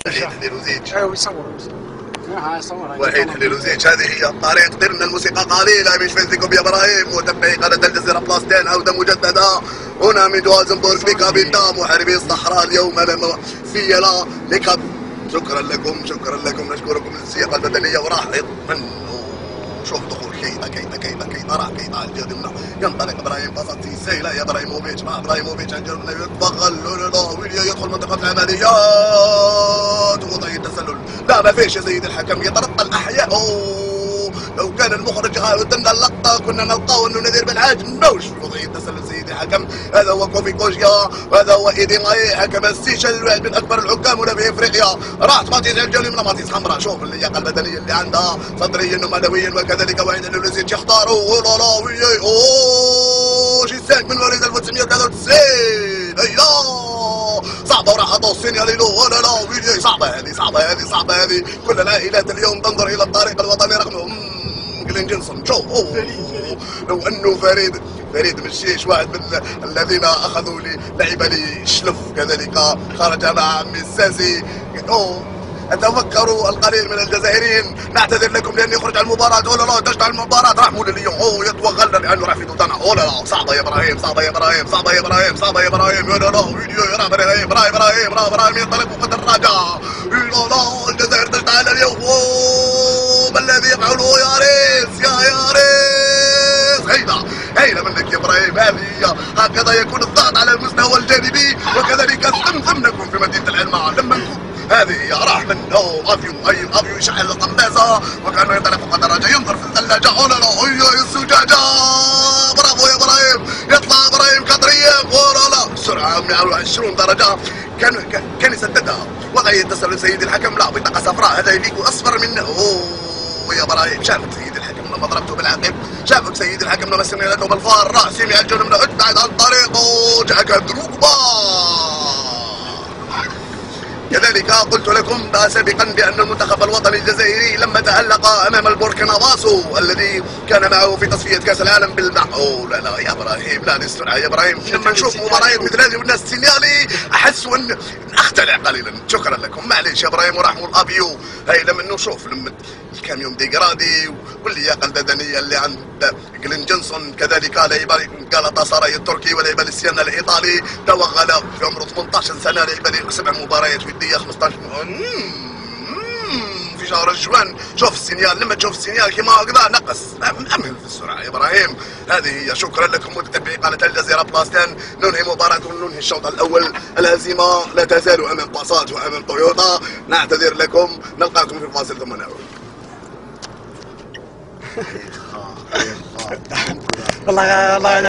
وحيد حليلوزيتش. ايوا يصور وحيد حليلوزيتش. هذه هي الطريق. درنا الموسيقى قليلة مش فيزيكم يا ابراهيم. متابعي قناة الجزيرة بلاس 10 عودة مجددة هنا من جوازنبورغ بكابيتا. محاربي الصحراء اليوم امام فيلا لكاب. شكرا لكم شكرا لكم، نشكركم للسياقة البدنية. وراح يطمن. شوف دخول كيتا راح كيتا على الجهة اليمنى. ينطلق ابراهيم بساطي سيلا يا ابراهيموفيتش مع ابراهيموفيتش عن جنوب يتوغل. لا ويليا يدخل منطقة العمليات وضعية التسلل. لا ما فيش يا سيدي الحكم، يترقى الاحياء. لو كان المخرج قدمنا اللقطة كنا نلقاه انه نذير بالعاج موش في وضعية التسلل سيدي الحكم. هذا هو كوفي كوجيا وهذا هو ايدي ماي حكم السيشل، واحد من اكبر الحكام هنا في افريقيا. راح ماتيز على الجولة من ماتيز حمراء. شوف اللياقة البدنية اللي عندها صدريا ومعنويا، وكذلك واحد اللي لازم يختاروا. لا ويلي شي ساك من مواليد 1993. صعبة وراح اعطوا السينيال له. لا ويلي صعبة هذه. كل العائلات اليوم تنظر الى الطريق الوطني رغم جلين جونسون. شوف لو انه فريد مشيش واحد من الذين اخذوا لعب لشلف، كذلك خرج مع عمي الساسي. اتذكروا القليل من الجزائريين. نعتذر لكم لاني يخرج على المباراة. لا تشتعل المباراة. راح مول اليوم يتوغل لانه راح في دوتانا. لا صعبة يا ابراهيم. لا ابراهيم ينطلق فوق الدراجة. لا الجزائر تشتعل اليوم. ما الذي يفعله يا ريس يا ريس؟ هيلا منك يا ابراهيم. هذه هكذا يكون الضغط على المستوى الجانبي، وكذلك نكون في مدينة العلمة لما نكون. هذه هي راح من افيو يشعل القناصة وكانه ينطلق فوق الدراجة ينظر في الثلاجة. لا الزجاجة. برافو يا ابراهيم. يطلع ابراهيم كطريق. لا السرعة 120 درجة. كان يسددها. وضعية التسلل سيدي الحكم. لا بطاقة صفراء. هذا يليق اصفر منه. يا ابراهيم شافك سيدي الحكم لما ضربته بالعقب. شافك سيدي الحكم لما سمع له بالفار. راح سمع الجنب منه. ابتعد عن الطريق. جاءك دروجبا. كذلك قلت لكم سابقا بأن المنتخب الوطني الجزائري لما تألق أمام البوركينا فاسو الذي كان معه في تصفية كأس العالم لا يا إبراهيم. لا للسرعة يا إبراهيم. لما نشوف مباريات مثل هذه والناس سينيالي أحس أن أختلع قليلا. شكرا لكم معليش يا إبراهيم. ورحموا الأبيو. هاي لما نشوف لما الكاميون ديغرادي واللياقة البدنية اللي عند جلين جونسون، كذلك لعب غالاتا سراي التركي ولعب للسيانا الإيطالي. توغل في عمره 18 سنة. لعب 7 مباريات ودية 15 في شهر جوان. شوف السينيال. لما تشوف السينيال كما هكذا نقص. امهل في السرعة يا ابراهيم. هذه هي. شكرا لكم متابعي قناة الجزيرة بلاس 10. ننهي مباراة وننهي الشوط الاول. الهزيمة لا تزال امام باساج وامام تويوتا. نعتذر لكم. نلقاكم في الفاصل ثم نعود. والله